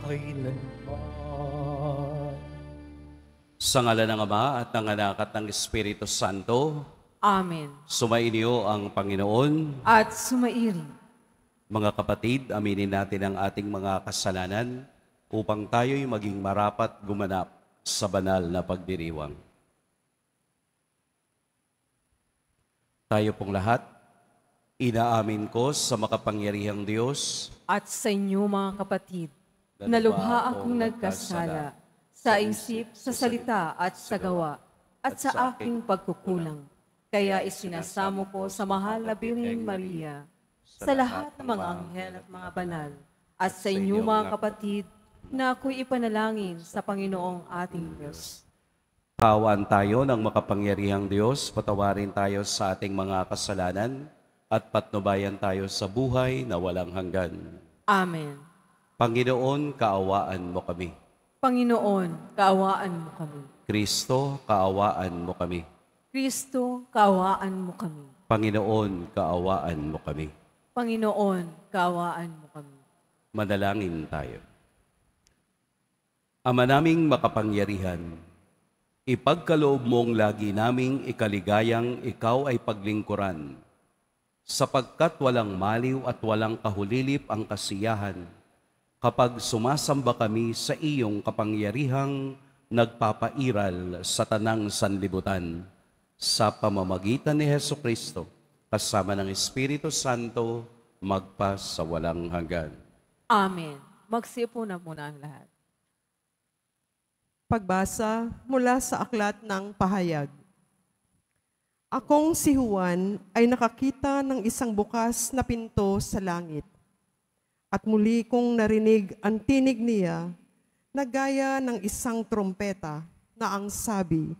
magpakailanman. Sa ngalan ng Ama at ng Anak at ng Espiritu Santo, Amen. sumainyo ang Panginoon. At sumairing. Mga kapatid, aminin natin ang ating mga kasalanan upang tayo'y maging marapat gumanap sa banal na pagdiriwang. Tayo pong lahat, inaamin ko sa makapangyarihang Diyos At sa inyo mga kapatid, na lubha akong nagkasala sa isip, sa salita at sa gawa, at sa aking pagkukulang. Kaya isinasamo ko sa mahal na Birheng Maria, sa lahat ng mga anghel at mga banal, at sa inyo mga kapatid, na ako'y ipanalangin sa Panginoong ating Diyos. Kaawaan tayo ng makapangyarihang Diyos, patawarin tayo sa ating mga kasalanan, at patnubayan tayo sa buhay na walang hanggan. Amen. Panginoon, kaawaan mo kami. Panginoon, kaawaan mo kami. Kristo, kaawaan mo kami. Kristo, kaawaan mo kami. Panginoon, kaawaan mo kami. Panginoon, kaawaan mo kami. Manalangin tayo. Ama naming makapangyarihan, ipagkaloob mong lagi naming ikaligayang ikaw ay paglingkuran, sapagkat walang maliw at walang kahulilip ang kasiyahan kapag sumasamba kami sa iyong kapangyarihang nagpapairal sa tanang sanlibutan sa pamamagitan ni Hesukristo kasama ng Espiritu Santo magpa sa walang hanggan. Amen. Magsiupo na muna ang lahat. Pagbasa mula sa aklat ng pahayag. Akong si Juan ay nakakita ng isang bukas na pinto sa langit. At muli kong narinig ang tinig niya na gaya ng isang trompeta na ang sabi,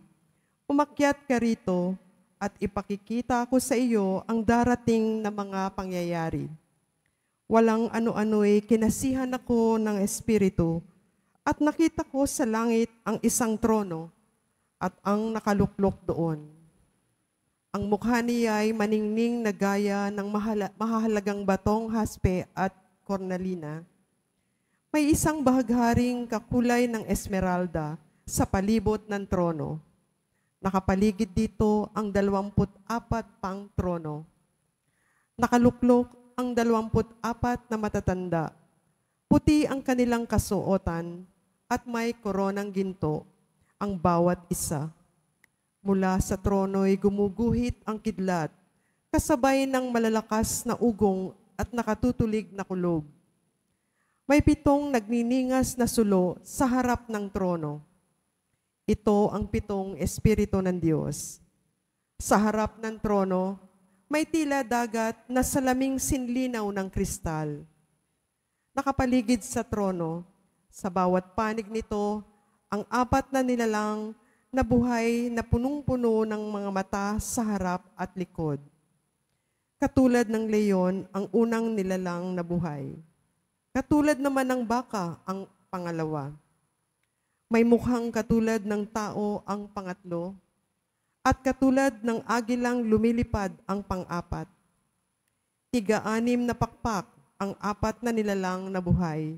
"Umakyat ka rito at ipakikita ko sa iyo ang darating na mga pangyayari." Walang ano-ano'y kinasihan ako ng Espiritu at nakita ko sa langit ang isang trono at ang nakaluklok doon. Ang mukha niya ay maningning na gaya ng mahahalagang batong haspe at kornalina. May isang bahagharing kakulay ng esmeralda sa palibot ng trono. Nakapaligid dito ang 24 pang trono. Nakaluklok ang 24 na matatanda. Puti ang kanilang kasuotan at may koronang ginto ang bawat isa. Mula sa trono'y gumuguhit ang kidlat, kasabay ng malalakas na ugong at nakatutulig na kulog. May 7 nagniningas na sulo sa harap ng trono. Ito ang 7 Espiritu ng Diyos. Sa harap ng trono, may tila dagat na salaming sinlinaw ng kristal. Nakapaligid sa trono, sa bawat panig nito, ang 4 na nilalang na buhay na punong-puno ng mga mata sa harap at likod. Katulad ng leyon ang unang nilalang na buhay. Katulad naman ng baka ang pangalawa. May mukhang katulad ng tao ang pangatlo, at katulad ng agilang lumilipad ang pang-4. 6 na pakpak ang 4 na nilalang na buhay,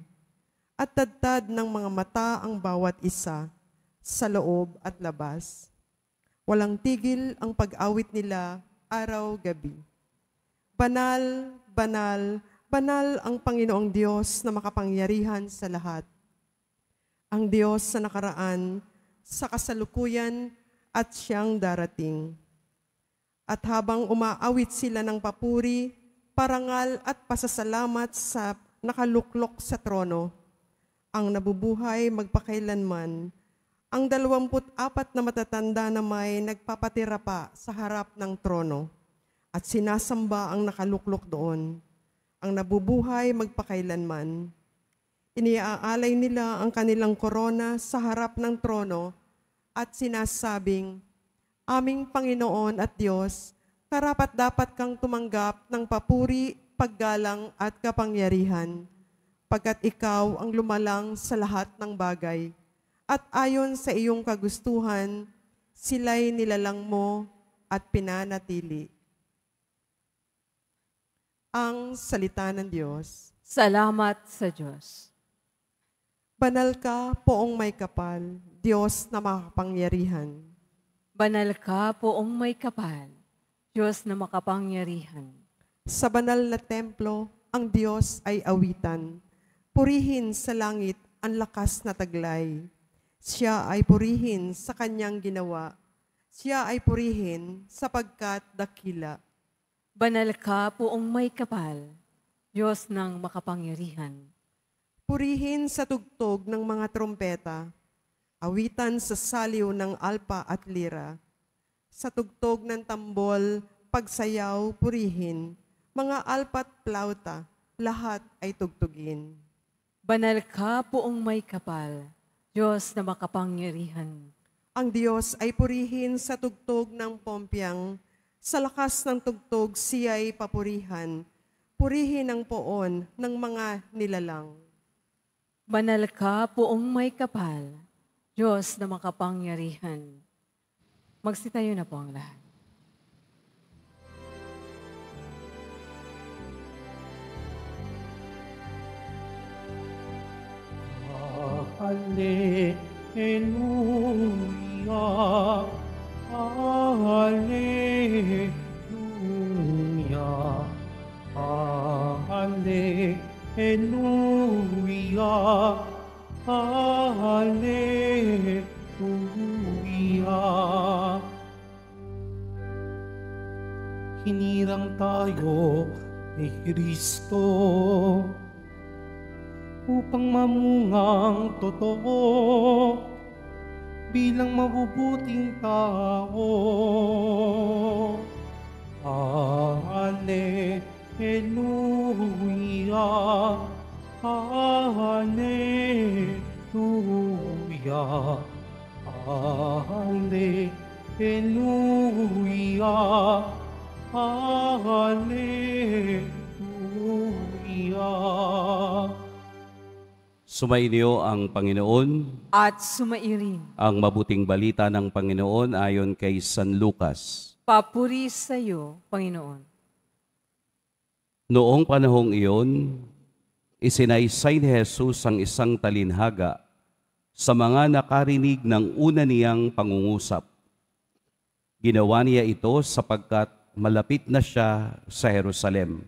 at tadtad ng mga mata ang bawat isa, sa loob at labas. Walang tigil ang pag-awit nila araw-gabi. Banal, banal, banal ang Panginoong Diyos na makapangyarihan sa lahat. Ang Diyos sa nakaraan, sa kasalukuyan at siyang darating. At habang umaawit sila ng papuri, parangal at pasasalamat sa nakaluklok sa trono, ang nabubuhay magpakailanman, ang 24 na matatanda na may nagpapatira pa sa harap ng trono at sinasamba ang nakaluklok doon, ang nabubuhay magpakailanman. Iniaalay nila ang kanilang korona sa harap ng trono at sinasabing, "Aming Panginoon at Diyos, karapat-dapat kang tumanggap ng papuri, paggalang at kapangyarihan, pagkat ikaw ang lumalang sa lahat ng bagay. At ayon sa iyong kagustuhan, sila'y nilalang mo at pinanatili." Ang salita ng Diyos. Salamat sa Diyos. Banal ka, poong may kapal, Diyos na makapangyarihan. Banal ka, poong may kapal, Diyos na makapangyarihan. Sa banal na templo, ang Diyos ay awitan. Purihin sa langit ang lakas na taglay. Siya ay purihin sa kanyang ginawa. Siya ay purihin sapagkat dakila. Banal ka, poong may kapal, Diyos ng makapangyarihan. Purihin sa tugtog ng mga trompeta. Awitan sa saliw ng alpa at lira. Sa tugtog ng tambol, pagsayaw, purihin. Mga alpa at plauta, lahat ay tugtugin. Banal ka, poong may kapal, Diyos na makapangyarihan. Ang Diyos ay purihin sa tugtog ng pompyang, sa lakas ng tugtog siya'y papurihan, purihin ang poon ng mga nilalang. Banal ka, poong may kapal, Diyos na makapangyarihan. Magsitayo na po ang lahat. Alleluia, Alleluia, Alleluia, Alleluia. Hinirang tayo ni Kristo upang mamungang totoo bilang mabubuting tao. Alleluia, Alleluia, Alleluia, Alleluia. Sumainyo ang Panginoon. At sumairin. Ang mabuting balita ng Panginoon ayon kay San Lucas. Papuri sa iyo, Panginoon. Noong panahong iyon, isinaysay ni Jesus ang isang talinhaga sa mga nakarinig ng una niyang pangungusap. Ginawa niya ito sapagkat malapit na siya sa Jerusalem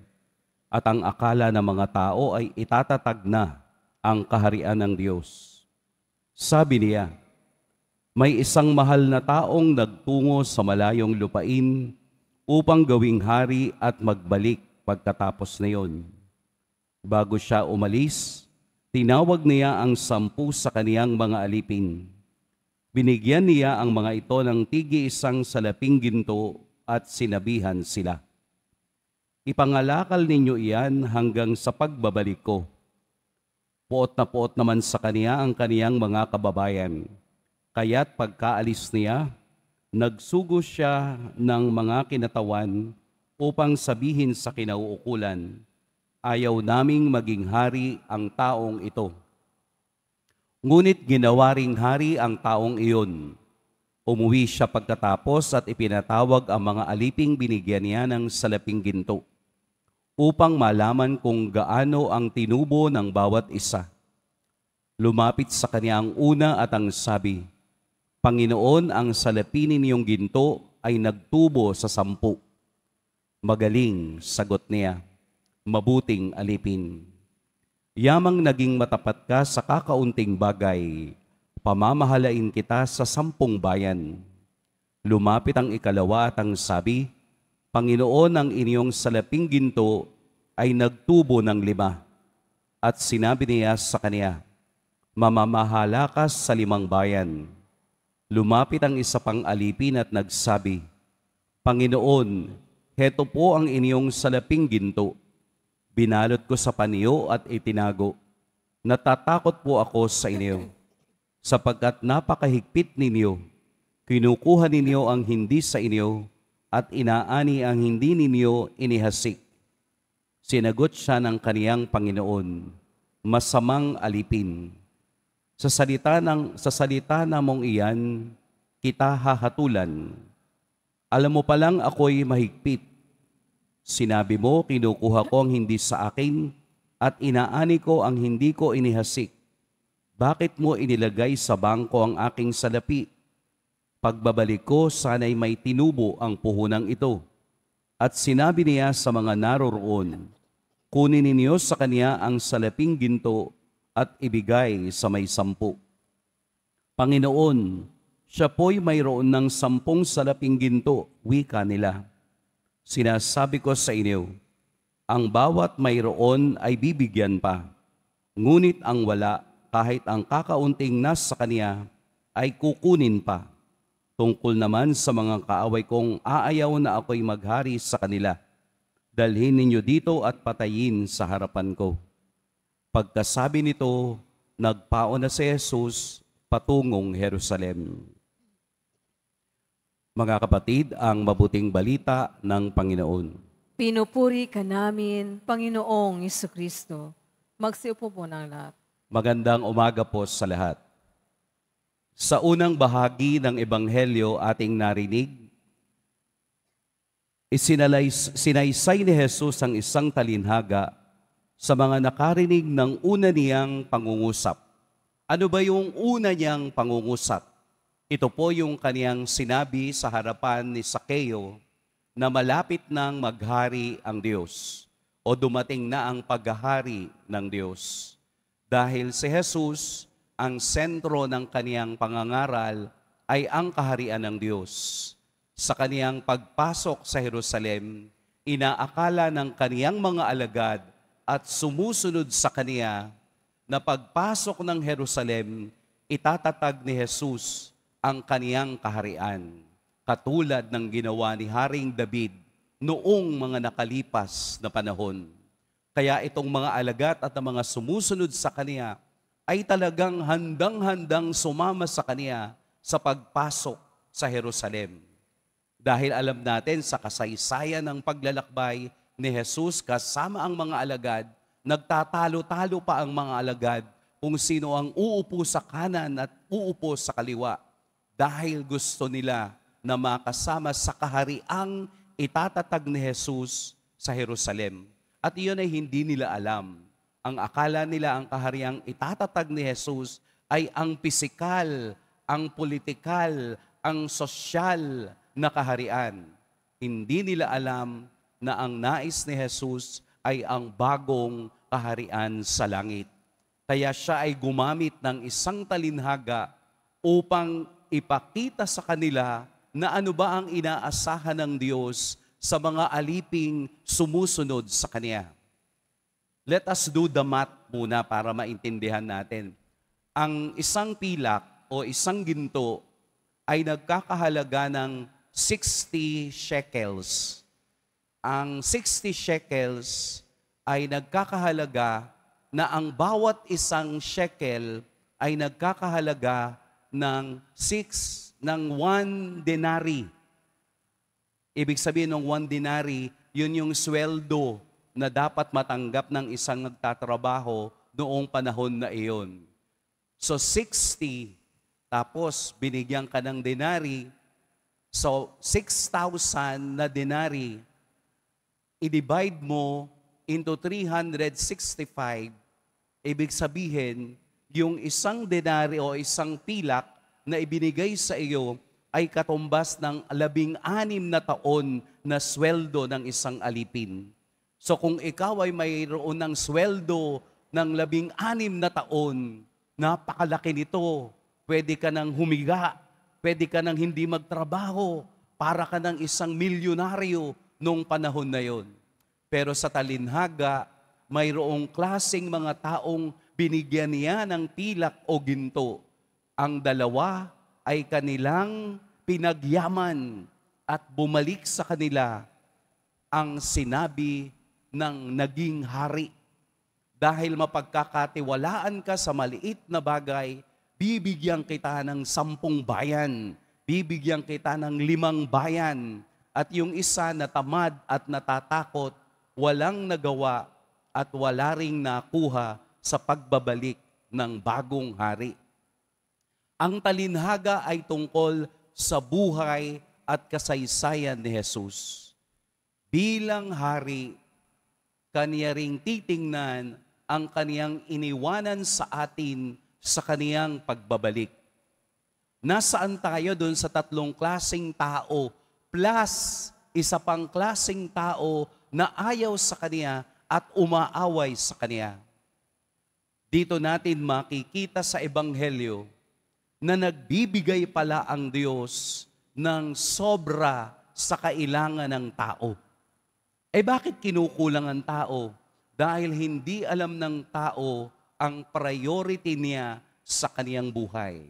at ang akala ng mga tao ay itatatag na ang kaharian ng Diyos. Sabi niya, may isang mahal na taong nagtungo sa malayong lupain upang gawing hari at magbalik pagkatapos na iyon. Bago siya umalis, tinawag niya ang 10 sa kaniyang mga alipin. Binigyan niya ang mga ito ng tig-isang salaping ginto at sinabihan sila, "Ipangalakal ninyo iyan hanggang sa pagbabalik ko." Poot na poot naman sa kaniya ang kaniyang mga kababayan. Kaya't pagkaalis niya, nagsugo siya ng mga kinatawan upang sabihin sa kinauukulan, "Ayaw naming maging hari ang taong ito." Ngunit ginawa ring hari ang taong iyon. Umuwi siya pagkatapos at ipinatawag ang mga aliping binigyan niya ng salaping ginto, upang malaman kung gaano ang tinubo ng bawat isa. Lumapit sa kanya ang una at ang sabi, "Panginoon, ang salapinin niyong ginto ay nagtubo sa 10. "Magaling," sagot niya, "mabuting alipin. Yamang naging matapat ka sa kakaunting bagay, pamamahalain kita sa 10 bayan." Lumapit ang ikalawa at ang sabi, "Panginoon, ang inyong salaping ginto ay nagtubo ng 5. At sinabi niya sa kanya, "Mamamahala ka sa 5 bayan." Lumapit ang isa pang alipin at nagsabi, "Panginoon, heto po ang inyong salaping ginto. Binalot ko sa paniyo at itinago. Natatakot po ako sa inyo, sapagkat napakahigpit ninyo. Kinukuha ninyo ang hindi sa inyo, at inaani ang hindi ninyo inihasik." Sinagot siya ng kaniyang Panginoon, "Masamang alipin. Sa salita na mong iyan, kita hahatulan. Alam mo palang ako'y mahigpit. Sinabi mo, kinukuha ko ang hindi sa akin, at inaani ko ang hindi ko inihasik. Bakit mo inilagay sa bangko ang aking salapi? Pagbabalik ko, sana'y may tinubo ang puhunang ito. At sinabi niya sa mga naroroon, kunin ninyo sa kanya ang salaping ginto at ibigay sa may 10. Panginoon, siya po'y mayroon ng 10 salaping ginto, wika nila. Sinasabi ko sa inyo, ang bawat mayroon ay bibigyan pa, ngunit ang wala, kahit ang kakaunting nasa kanya, ay kukunin pa. Tungkol naman sa mga kaaway kong aayaw na ako'y maghari sa kanila, dalhin ninyo dito at patayin sa harapan ko. Pagkasabi nito, nagpaon na si Jesus patungong Jerusalem. Mga kapatid, ang mabuting balita ng Panginoon. Pinupuri ka namin, Panginoong Jesucristo. Magsiupo po ng lahat. Magandang umaga po sa lahat. Sa unang bahagi ng Ebanghelyo ating narinig, sinaysay ni Jesus ang isang talinhaga sa mga nakarinig ng una niyang pangungusap. Ano ba yung una niyang pangungusap? Ito po yung kaniyang sinabi sa harapan ni Sakeo na malapit nang maghari ang Diyos o dumating na ang paghahari ng Diyos. Dahil si Jesus, ang sentro ng kaniyang pangangaral ay ang kaharian ng Diyos. Sa kaniyang pagpasok sa Jerusalem, inaakala ng kaniyang mga alagad at sumusunod sa kaniya na pagpasok ng Jerusalem, itatatag ni Jesus ang kaniyang kaharian, katulad ng ginawa ni Haring David noong mga nakalipas na panahon. Kaya itong mga alagad at ang mga sumusunod sa kaniya ay talagang handang-handang sumama sa kaniya sa pagpasok sa Jerusalem. Dahil alam natin sa kasaysayan ng paglalakbay ni Jesus kasama ang mga alagad, nagtatalo-talo pa ang mga alagad kung sino ang uupo sa kanan at uupo sa kaliwa. Dahil gusto nila na makasama sa kahariang itatatag ni Jesus sa Jerusalem. At iyon ay hindi nila alam. Ang akala nila ang kahariang itatatag ni Jesus ay ang pisikal, ang politikal, ang sosyal na kaharian. Hindi nila alam na ang nais ni Jesus ay ang bagong kaharian sa langit. Kaya siya ay gumamit ng isang talinhaga upang ipakita sa kanila na ano ba ang inaasahan ng Diyos sa mga aliping sumusunod sa Kanya. Let us do the math muna para maintindihan natin. Ang isang pilak o isang ginto ay nagkakahalaga ng 60 shekels. Ang 60 shekels ay nagkakahalaga na ang bawat isang shekel ay nagkakahalaga ng 1 denari. Ibig sabihin ng 1 denari, yun yung sweldo na dapat matanggap ng isang nagtatrabaho noong panahon na iyon. So 60, tapos binigyan ka ng denari, so 6,000 na denari, i-divide mo into 365, ibig sabihin, yung isang denari o isang pilak na ibinigay sa iyo ay katumbas ng 16 na taon na sweldo ng isang alipin. So kung ikaw ay mayroon ng sweldo ng 16 na taon, napakalaki nito. Pwede ka nang humiga, pwede ka nang hindi magtrabaho, para ka ng isang milyonaryo nung panahon na yon. Pero sa talinhaga, mayroong klaseng mga taong binigyan niya ng pilak o ginto. Ang dalawa ay kanilang pinagyaman at bumalik sa kanila ang sinabi ng naging hari. Dahil mapagkakatiwalaan ka sa maliit na bagay, bibigyan kita ng 10 bayan, bibigyan kita ng 5 bayan, at yung isa na tamad at natatakot, walang nagawa at wala ring nakuha sa pagbabalik ng bagong hari. Ang talinhaga ay tungkol sa buhay at kasaysayan ni Jesus. Bilang hari, kaniya ring titingnan ang kaniyang iniwanan sa atin sa kaniyang pagbabalik. Nasaan tayo doon sa tatlong klaseng tao plus isa pang klaseng tao na ayaw sa kaniya at umaaway sa kaniya? Dito natin makikita sa Ebanghelyo na nagbibigay pala ang Diyos ng sobra sa kailangan ng tao. Bakit kinukulang ang tao? Dahil hindi alam ng tao ang priority niya sa kaniyang buhay.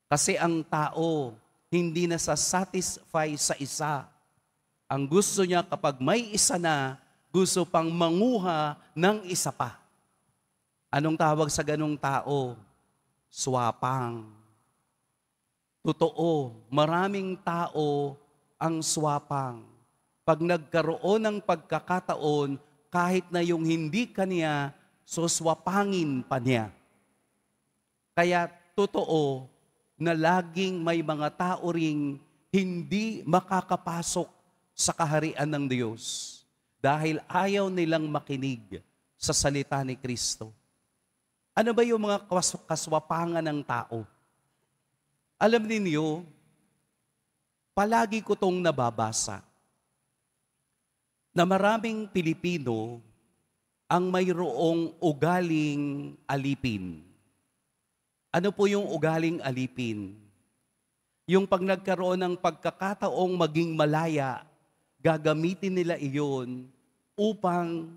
Kasi ang tao hindi nasasatisfy sa isa. Ang gusto niya kapag may isa na, gusto pang manguha ng isa pa. Anong tawag sa ganong tao? Swapang. Totoo, maraming tao ang swapang. Pag nagkaroon ng pagkakataon, kahit na yung hindi kaniya, swapangin pa niya. Kaya totoo na laging may mga tao ring hindi makakapasok sa kaharian ng Diyos dahil ayaw nilang makinig sa salita ni Kristo. Ano ba yung mga kaswapangan ng tao? Alam ninyo, palagi ko tong nababasa na maraming Pilipino ang mayroong ugaling alipin. Ano po yung ugaling alipin? Yung pag nagkaroon ng pagkakataong maging malaya, gagamitin nila iyon upang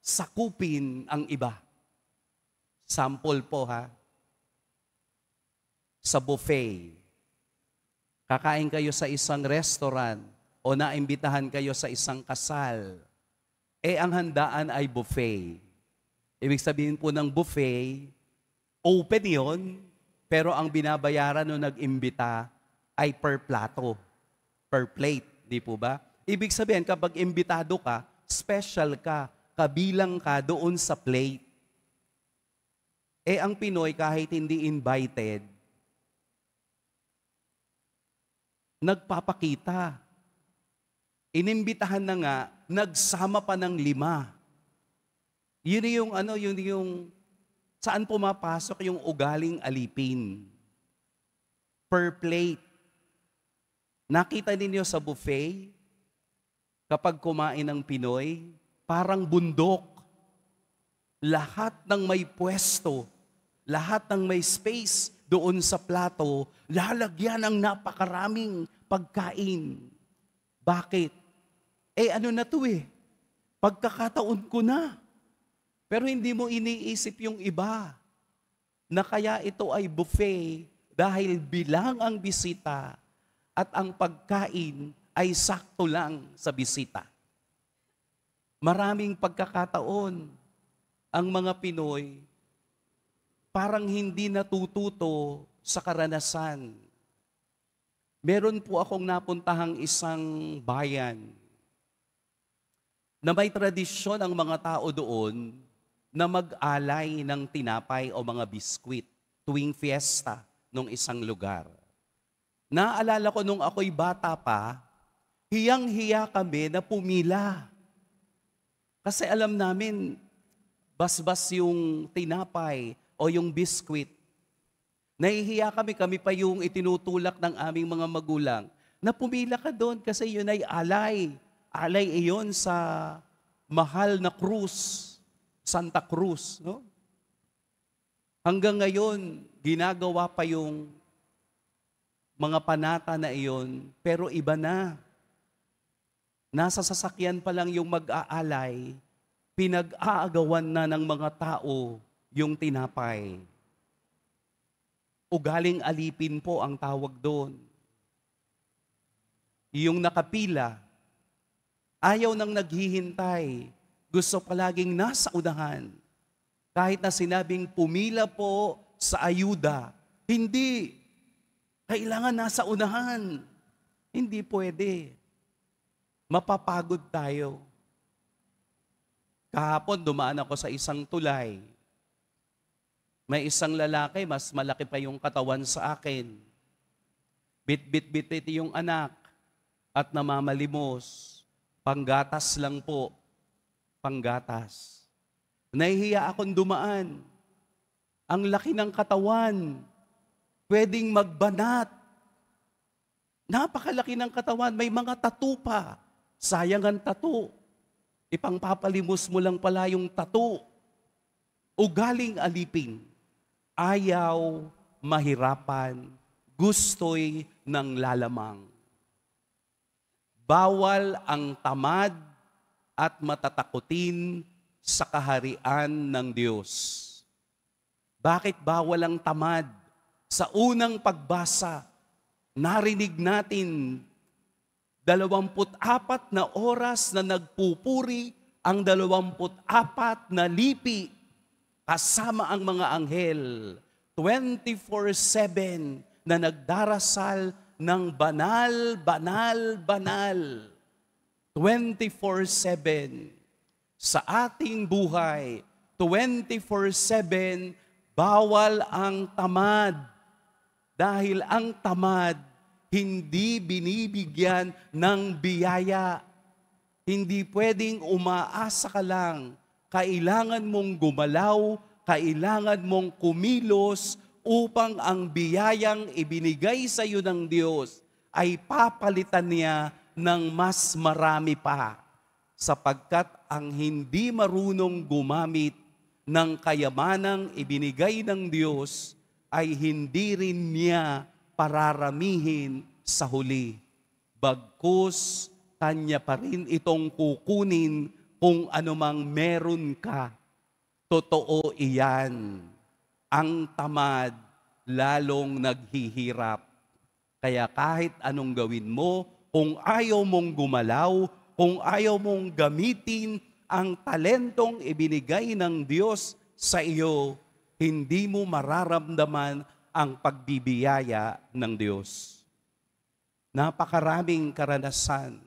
sakupin ang iba. Sample po ha. Sa buffet. Kakain kayo sa isang restaurant o naimbitahan kayo sa isang kasal. Ang handaan ay buffet. Ibig sabihin po ng buffet, open yon, pero ang binabayaran nung nag-imbita ay per plato, per plate, di po ba? Ibig sabihin, kapag imbitado ka, special ka, kabilang ka doon sa plate. Ang Pinoy, kahit hindi invited, nagpapakita. Inimbitahan na nga, nagsama pa ng 5. Yun yung saan pumapasok yung ugaling alipin. Per plate. Nakita ninyo sa buffet, kapag kumain ng Pinoy, parang bundok. Lahat ng may pwesto, lahat ng may space doon sa plato, lalagyan ng napakaraming pagkain. Bakit? Ano na to pagkakataon ko na. Pero hindi mo iniisip yung iba na kaya ito ay buffet dahil bilang ang bisita at ang pagkain ay sakto lang sa bisita. Maraming pagkakataon ang mga Pinoy parang hindi natututo sa karanasan. Meron po akong napuntahang isang bayan na may tradisyon ang mga tao doon na mag-alay ng tinapay o mga biskwit tuwing fiesta nung isang lugar. Naalala ko nung ako'y bata pa, hiyang-hiya kami na pumila. Kasi alam namin, basbas yung tinapay o yung biskwit. Nahihiya kami pa yung itinutulak ng aming mga magulang na pumila ka doon kasi yun ay alay. Alay iyon sa mahal na krus, Santa Cruz. No? Hanggang ngayon, ginagawa pa yung mga panata na iyon, pero iba na. Nasa sasakyan pa lang yung mag-aalay, pinag-aagawan na ng mga tao yung tinapay. Ugaling alipin po ang tawag doon. Yung nakapila, ayaw nang naghihintay, gusto palaging nasa unahan. Kahit na sinabing pumila po sa ayuda, hindi. Kailangan nasa unahan. Hindi pwede. Mapapagod tayo. Kahapon dumaan ako sa isang tulay. May isang lalaki, mas malaki pa yung katawan sa akin. Bit-bit-bit yung anak at namamalimos. Panggatas lang po. Panggatas. Nahihiya akong dumaan. Ang laki ng katawan. Pwedeng magbanat. Napakalaki ng katawan. May mga tattoo pa. Sayang ang tattoo. Ipangpapalimos mo lang pala yung tattoo. Ugaling alipin. Ayaw, mahirapan, gusto'y ng lalamang. Bawal ang tamad at matatakutin sa kaharian ng Diyos. Bakit bawal ang tamad? Sa unang pagbasa, narinig natin 24 na oras na nagpupuri ang 24 na lipi kasama ang mga anghel. 24/7 na nagdarasal ng banal, banal, banal. 24/7 sa ating buhay. 24/7 bawal ang tamad. Dahil ang tamad, hindi binibigyan ng biyaya. Hindi pwedeng umaasa ka lang. Kailangan mong gumalaw, kailangan mong kumilos upang ang biyayang ibinigay sa iyo ng Diyos ay papalitan niya ng mas marami pa. Sapagkat ang hindi marunong gumamit ng kayamanang ibinigay ng Diyos ay hindi rin niya pararamihin sa huli. Bagkus, kanya pa rin itong kukunin kung anumang meron ka. Totoo iyan. Ang tamad, lalong naghihirap. Kaya kahit anong gawin mo, kung ayaw mong gumalaw, kung ayaw mong gamitin ang talentong ibinigay ng Diyos sa iyo, hindi mo mararamdaman ang pagbibiyaya ng Diyos. Napakaraming karanasan.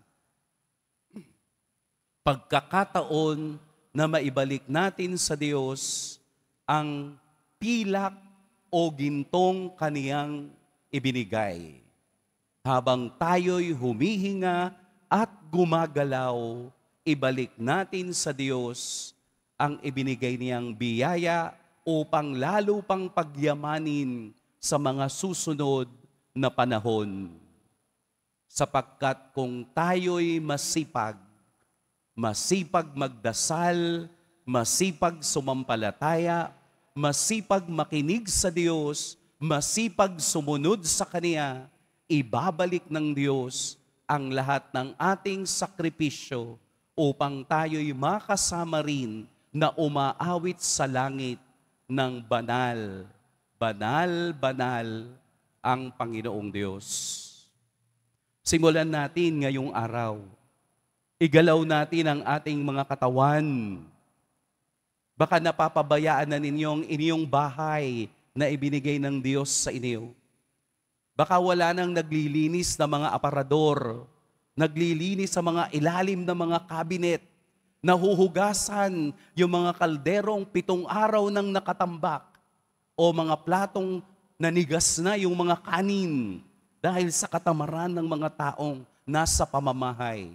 Pagkakataon na maibalik natin sa Diyos ang pilak o gintong kaniyang ibinigay. Habang tayo'y humihinga at gumagalaw, ibalik natin sa Diyos ang ibinigay niyang biyaya upang lalo pang pagyamanin sa mga susunod na panahon. Sapagkat kung tayo'y masipag magdasal, masipag sumampalataya, masipag makinig sa Diyos, masipag sumunod sa Kanya, ibabalik ng Diyos ang lahat ng ating sakripisyo upang tayo'y makasama rin na umaawit sa langit ng banal, banal, banal ang Panginoong Diyos. Simulan natin ngayong araw. Igalaw natin ang ating mga katawan. Baka napapabayaan na ninyong inyong bahay na ibinigay ng Diyos sa inyo. Baka wala nang naglilinis na mga aparador, naglilinis sa mga ilalim ng mga kabinet, nahuhugasan yung mga kalderong 7 araw nang nakatambak o mga platong nanigas na yung mga kanin dahil sa katamaran ng mga taong nasa pamamahay.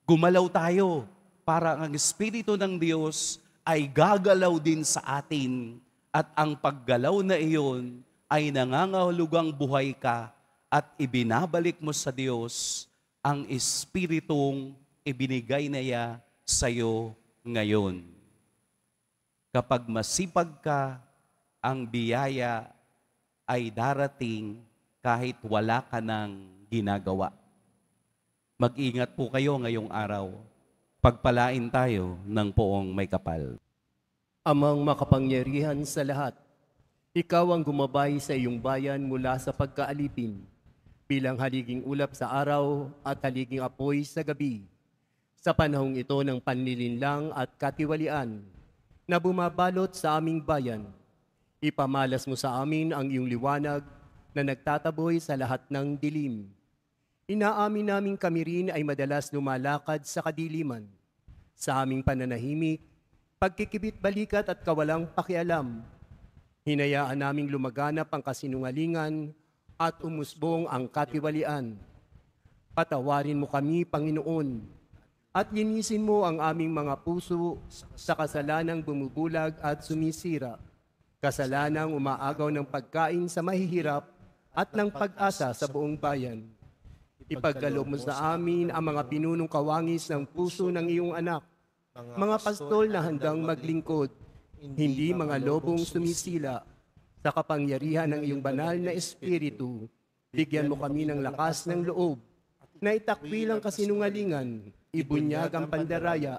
Gumalaw tayo para ang Espiritu ng Diyos ay gagalaw din sa atin at ang paggalaw na iyon ay nangangahulugang buhay ka at ibinabalik mo sa Diyos ang Espiritong ibinigay na niya sa'yo ngayon. Kapag masipag ka, ang biyaya ay darating kahit wala ka ng ginagawa. Mag-ingat po kayo ngayong araw. Pagpalain tayo ng poong may kapal. Amang makapangyarihan sa lahat, ikaw ang gumabay sa iyong bayan mula sa pagkaalipin, bilang haliging ulap sa araw at haliging apoy sa gabi. Sa panahong ito ng panlilinlang at katiwalian na bumabalot sa aming bayan, ipamalas mo sa amin ang iyong liwanag na nagtataboy sa lahat ng dilim. Inaamin namin kami rin ay madalas lumalakad sa kadiliman. Sa aming pananahimik, pagkikibit-balikat at kawalang pakialam, hinayaan naming lumaganap ang kasinungalingan at umusbong ang katiwalian. Patawarin mo kami, Panginoon, at linisin mo ang aming mga puso sa kasalanang bumubulag at sumisira. kasalanang umaagaw ng pagkain sa mahihirap at ng pag-asa sa buong bayan. Ipagkaloob mo sa amin ang mga pinunong kawangis ng puso ng iyong anak, mga pastol na handang maglingkod, hindi mga lobong sumisila. Sa kapangyarihan ng iyong banal na Espiritu, bigyan mo kami ng lakas ng loob, na itakwil ang kasinungalingan, ibunyag ang pandaraya,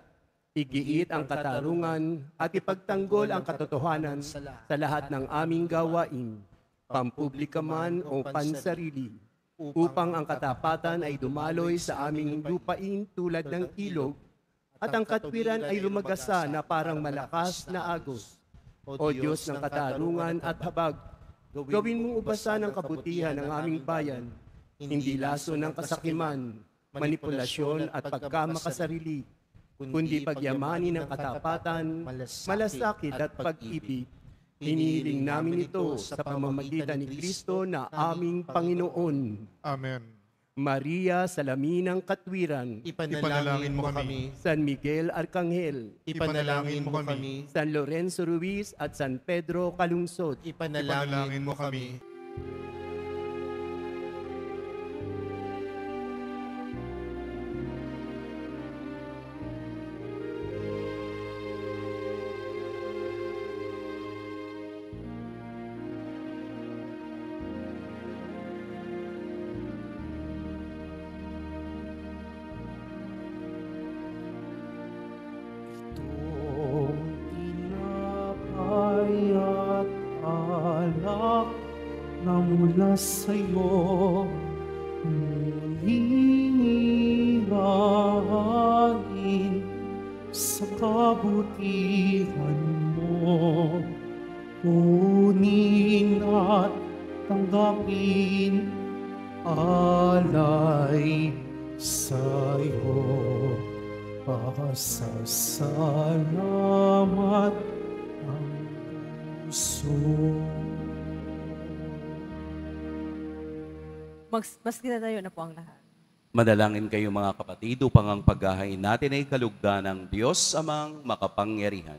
igiit ang katarungan, at ipagtanggol ang katotohanan sa lahat ng aming gawain, pampublika man o pansarili, upang ang katapatan ay dumaloy sa aming lupain tulad ng ilog, at ang katwiran ay lumagasa na parang malakas na agos. O Diyos ng katarungan at habag, gawin mong ubasan ng kabutihan ng aming bayan, hindi laso ng kasakiman, manipulasyon at pagkamakasarili, kundi pagyamanin ng katapatan, malasakit at pag-ibig. Hinihiling namin ito sa pamamagitan ni Kristo na aming Panginoon. Amen. Maria, salamin ng katwiran, Ipanalangin mo kami. San Miguel Arcangel, Ipanalangin mo kami. San Lorenzo Ruiz at San Pedro Calungsod, Ipanalangin mo kami. Itong tinapay at alak na mula sa'yo, muling ihahain sa kabutihan mo. Kunin at tanggapin alay sa'yo. Pasasalamat ang puso. Maski na tayo na po ang lahat. Madalangin kayo mga kapatid upang ang paghahain natin ay kalugdan ng Diyos amang makapangyarihan.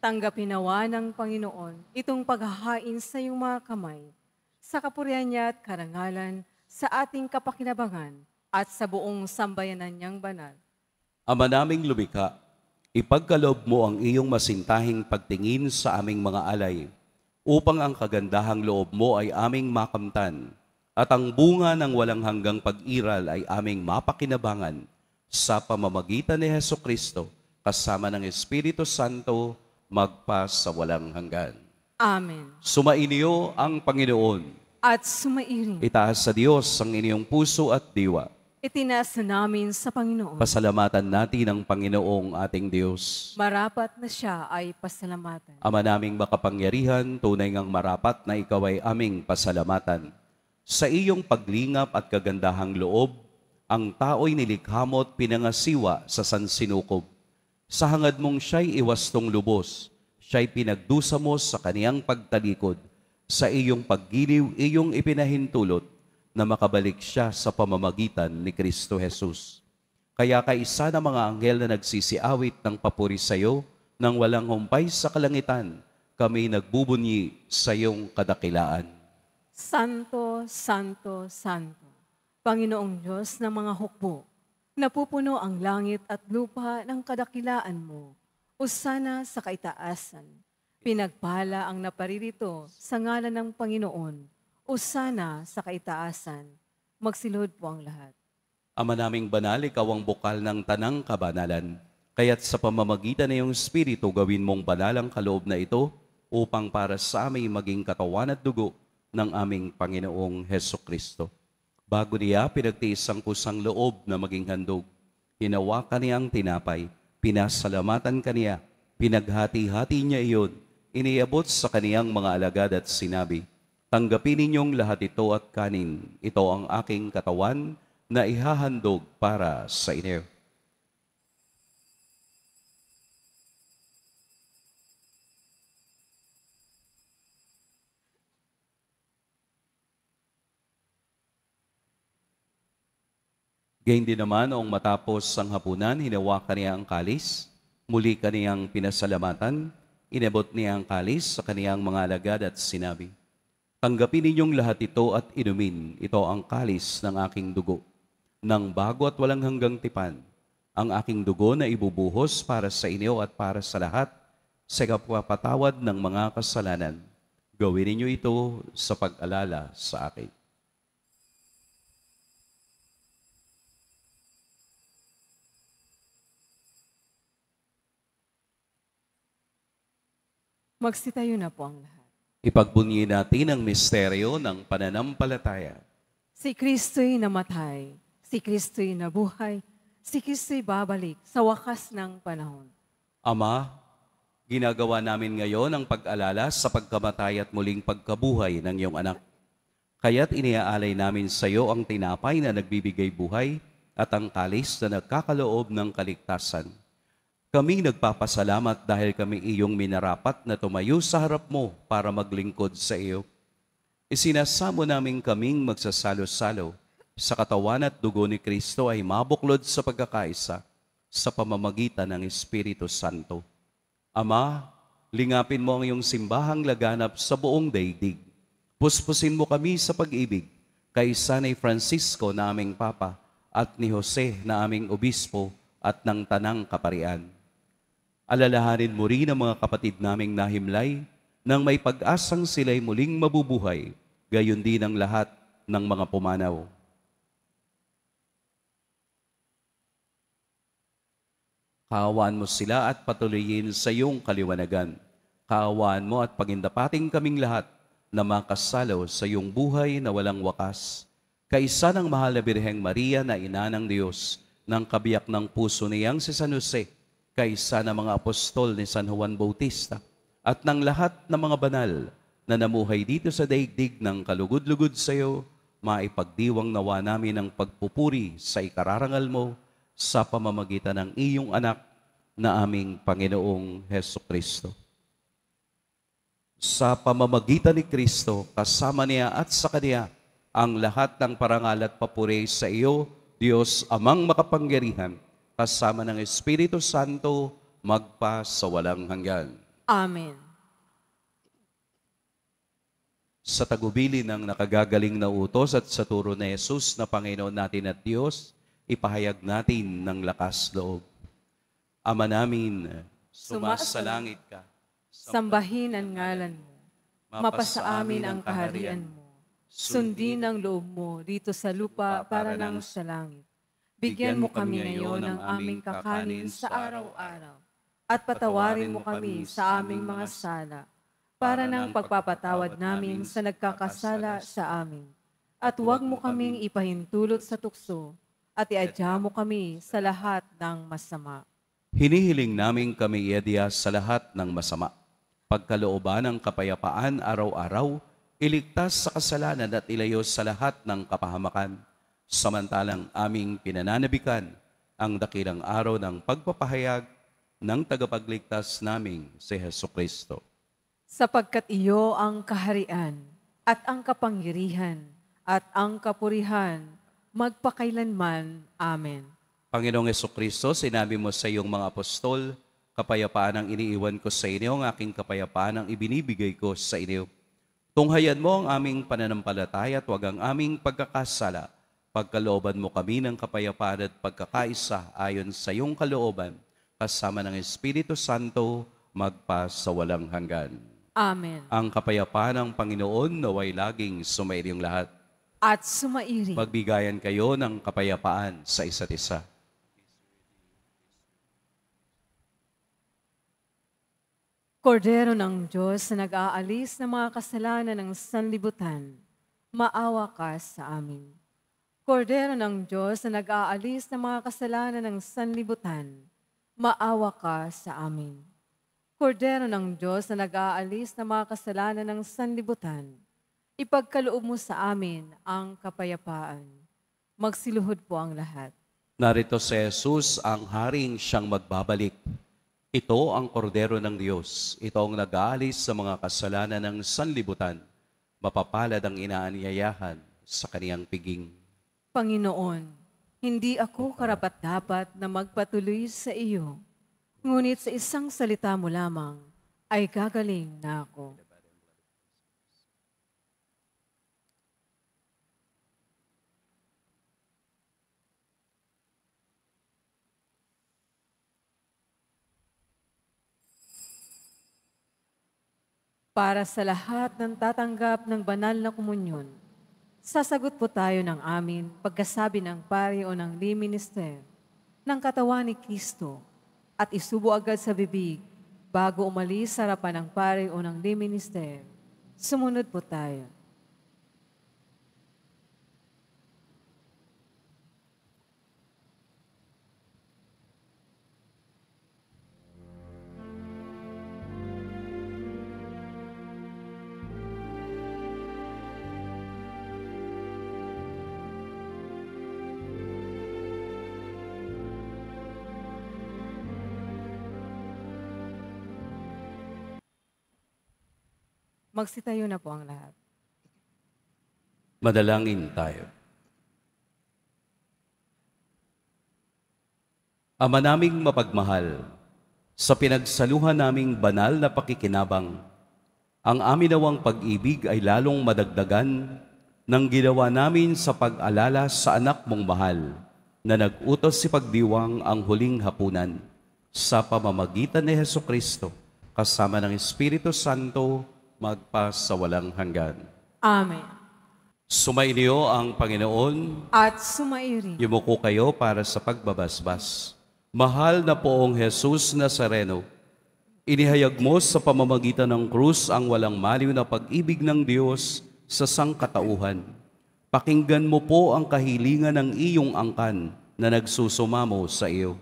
Tanggapin nawa ng Panginoon itong paghahain sa iyong mga kamay, sa kapurihan niya at karangalan, sa ating kapakinabangan at sa buong sambayanan niyang banal. Ama naming lumikha, ipagkaloob mo ang iyong masintahing pagtingin sa aming mga alay, upang ang kagandahang loob mo ay aming makamtan, at ang bunga ng walang hanggang pag-iral ay aming mapakinabangan sa pamamagitan ni Hesukristo, kasama ng Espiritu Santo, magpa sa walang hanggan. Amen. Sumainyo ang Panginoon. At sumairing, Itaas sa Diyos ang inyong puso at diwa. itinaas na namin sa Panginoon. Pasalamatan natin ang Panginoong ating Diyos. Marapat na siya ay pasalamatan. Ama naming makapangyarihan, tunay ngang marapat na ikaw ay aming pasalamatan. Sa iyong paglingap at kagandahang loob, ang tao'y nilikha mo at pinangasiwa sa sansinukob. Sa hangad mong siya'y iwastong lubos, siya'y pinagdusa mo sa kaniyang pagtalikod. Sa iyong paggiliw, iyong ipinahintulot na makabalik siya sa pamamagitan ni Kristo Jesus. Kaya kaisa ng mga anghel na nagsisiawit ng papuri sa iyo, nang walang humpay sa kalangitan, kami nagbubunyi sa iyong kadakilaan. Santo, Santo, Santo, Panginoong Diyos ng mga hukbo, napupuno ang langit at lupa ng kadakilaan mo. Usana sa kaitaasan. Pinagpala ang naparirito sa ngalan ng Panginoon. Usana sa kaitaasan. Magsilod po ang lahat. Ama naming banal, ikaw ang bukal ng tanang kabanalan. Kaya't sa pamamagitan ng iyong Espiritu, gawin mong banal ang kaloob na ito upang para sa amin maging katawan at dugo ng aming Panginoong Hesukristo. Bago niya pinagtiis ang kusang loob na maging handog, hinawakan niya ang tinapay, pinasalamatan kaniya, pinaghati-hati niya iyon, iniabot sa kaniyang mga alagad at sinabi, tanggapin ninyong lahat ito at kanin. Ito ang aking katawan na ihahandog para sa inyo. Gayun din naman, noong matapos ang hapunan, hinawakan niya ang kalis, muli kaniyang pinasalamatan, Inabot niya ang kalis sa kaniyang mga alagad at sinabi, "Tanggapin ninyong lahat ito at inumin. Ito ang kalis ng aking dugo, ng bago at walang hanggang tipan. Ang aking dugo na ibubuhos para sa inyo at para sa lahat sa kapatawad ng mga kasalanan. Gawin ninyo ito sa pag-alala sa akin." Magsitayo na po ang lahat. Ipagbunyi natin ang misteryo ng pananampalataya. Si Kristo'y namatay, si Kristo'y nabuhay, si Kristo'y babalik sa wakas ng panahon. Ama, ginagawa namin ngayon ang pag-alala sa pagkamatay at muling pagkabuhay ng iyong anak. Kaya't iniaalay namin sa iyo ang tinapay na nagbibigay buhay at ang kalis na nagkakaloob ng kaligtasan. Kaming nagpapasalamat dahil kami iyong minarapat na tumayo sa harap mo para maglingkod sa iyo. Isinasamo namin kaming magsasalo-salo sa katawan at dugo ni Kristo ay mabuklod sa pagkakaisa sa pamamagitan ng Espiritu Santo. Ama, lingapin mo ang iyong simbahang laganap sa buong daigdig. Puspusin mo kami sa pag-ibig kay Sanay Francisco na aming Papa at ni Jose na aming Obispo at ng Tanang Kaparian. Alalahanin mo rin ang mga kapatid naming nahimlay nang may pag-asang sila'y muling mabubuhay, gayon din ang lahat ng mga pumanaw. Kaawaan mo sila at patuloyin sa iyong kaliwanagan. Kaawaan mo at pagindapating kaming lahat na makasalo sa iyong buhay na walang wakas. Kaisa ng mahal na Birheng Maria na ina ng Diyos, ng kabiyak ng puso niyang si San Jose, kaisa ng mga apostol ni San Juan Bautista, at ng lahat ng mga banal na namuhay dito sa daigdig ng kalugod-lugod sa iyo, maipagdiwang nawa namin ang pagpupuri sa ikararangal mo sa pamamagitan ng iyong anak na aming Panginoong Hesukristo. Sa pamamagitan ni Kristo, kasama niya at sa Kanya, ang lahat ng parangal at papuri sa iyo, Diyos Amang makapangyarihan, kasama ng Espiritu Santo, magpa sa walang hanggan. Amen. Sa tagubili ng nakagagaling na utos at sa turo ni Jesus na Panginoon natin at Diyos, ipahayag natin ng lakas loob. Ama namin, sumasalangit ka. Sambahin ang ngalan mo. Mapasa amin ang kaharian mo. Sundin ang loob mo dito sa lupa para nang sa langit. Bigyan mo kami ngayon ng aming kakanin sa araw-araw. At patawarin mo kami sa aming mga sala, para ng pagpapatawad namin sa nagkakasala sa amin. At huwag mo kaming ipahintulot sa tukso, at iadya mo kami sa lahat ng masama. Hinihiling namin kami iadya sa lahat ng masama. Pagkalooban ng kapayapaan araw-araw, iligtas sa kasalanan at ilayo sa lahat ng kapahamakan. Samantalang aming pinananabikan ang dakilang araw ng pagpapahayag ng tagapagligtas naming si Hesukristo. Sapagkat iyo ang kaharian at ang kapangyarihan at ang kapurihan magpakailanman. Amen. Panginoong Hesukristo, sinabi mo sa iyong mga apostol, kapayapaan ang iniiwan ko sa inyo, ang aking kapayapaan ang ibinibigay ko sa inyo. Tunghayan mo ang aming pananampalataya at huwag ang aming pagkakasala. Pagkalooban mo kami ng kapayapaan at pagkakaisa ayon sa iyong kalooban, kasama ng Espiritu Santo, magpa sa walang hanggan. Amen. Ang kapayapaan ng Panginoon naway laging sumairiyong lahat. At sumairi. Magbigayan kayo ng kapayapaan sa isa't isa. Kordero ng Diyos na nag-aalis ng mga kasalanan ng sanlibutan, maawa ka sa amin. Kordero ng Diyos na nag-aalis ng mga kasalanan ng sanlibutan, maawa ka sa amin. Kordero ng Diyos na nag-aalis ng mga kasalanan ng sanlibutan, ipagkaloob mo sa amin ang kapayapaan. Magsiluhod po ang lahat. Narito si Jesus, ang haring siyang magbabalik. Ito ang kordero ng Diyos. Ito ang nag-aalis sa mga kasalanan ng sanlibutan. Mapapalad ang inaanyayahan sa kaniyang piging. Panginoon, hindi ako karapat-dapat na magpatuloy sa iyo. Ngunit sa isang salita mo lamang, ay gagaling na ako. Para sa lahat ng tatanggap ng banal na komunyon, sasagot po tayo ng amin pagkasabi ng pari o ng liminister ng katawan ni Kristo at isubo agad sa bibig bago umalis sa harapan ng pari o ng liminister. Sumunod po tayo. Magsitayo na po ang lahat. Madalangin tayo. Ama naming mapagmahal, sa pinagsaluhan naming banal na pakikinabang, ang amin nawang pag-ibig ay lalong madagdagan ng ginawa namin sa pag-alala sa anak mong mahal na nag-utos si pagdiwang ang huling hapunan sa pamamagitan ni Hesukristo kasama ng Espiritu Santo magpas sa walang hanggan. Amen. Sumainyo ang Panginoon. At sumairi. Yumuko kayo para sa pagbabasbas. Mahal na poong Jesus Nazareno, inihayag mo sa pamamagitan ng krus ang walang maliw na pag-ibig ng Diyos sa sangkatauhan. Pakinggan mo po ang kahilingan ng iyong angkan na nagsusumamo sa iyo.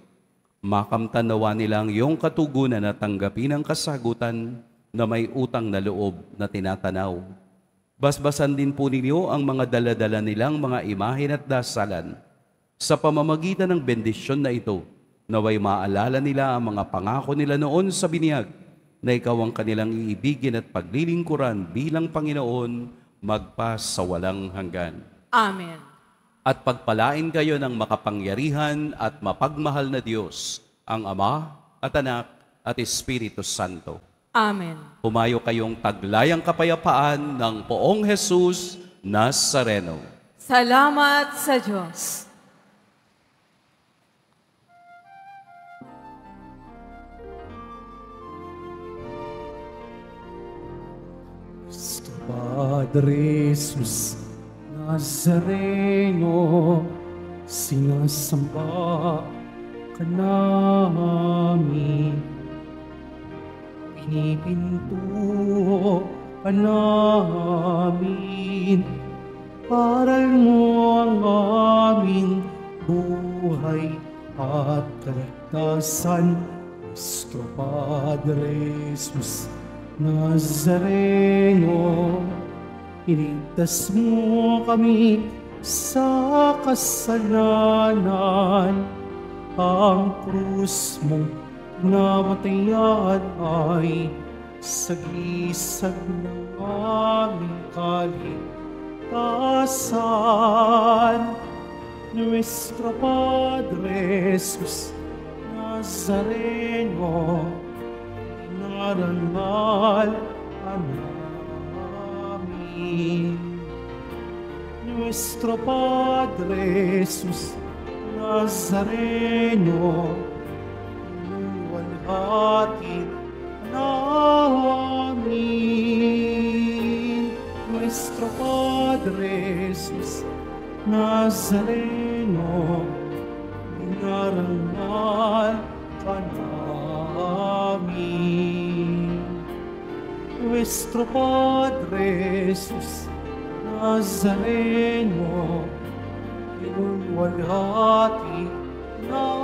Makamtan nawa nilang iyong katugunan at tanggapin ang kasagutan na may utang na loob na tinatanaw. Basbasan din po ninyo ang mga daladala nilang mga imahen at dasalan. Sa pamamagitan ng bendisyon na ito, naway maalala nila ang mga pangako nila noon sa binyag, na ikaw ang kanilang iibigin at paglilingkuran bilang Panginoon magpas sa walang hanggan. Amen. At pagpalain kayo ng makapangyarihan at mapagmahal na Diyos, ang Ama at Anak at Espiritu Santo. Amen. Humayo kayong taglayang kapayapaan ng poong Jesus Nazareno. Salamat sa Diyos. Padre Jesus Nazareno, sinasamba ka namin. Pinipinto ka namin, aral mo ang aming buhay at kaligtasan. Nuestro Padre Jesus Nazareno, iligtas mo kami sa kasalanan. Ang krus mong namatayan ay sagisag ng aming kaligtasan. Nuestro Padre Jesus Nazareno, inarangal ka namin. Nuestro Padre Jesus Nazareno, inuwalhati namin. Nuestro Padre Jesus Nazareno, inarangal ka namin. Nuestro Padre Jesus Nazareno, inuwalhati namin.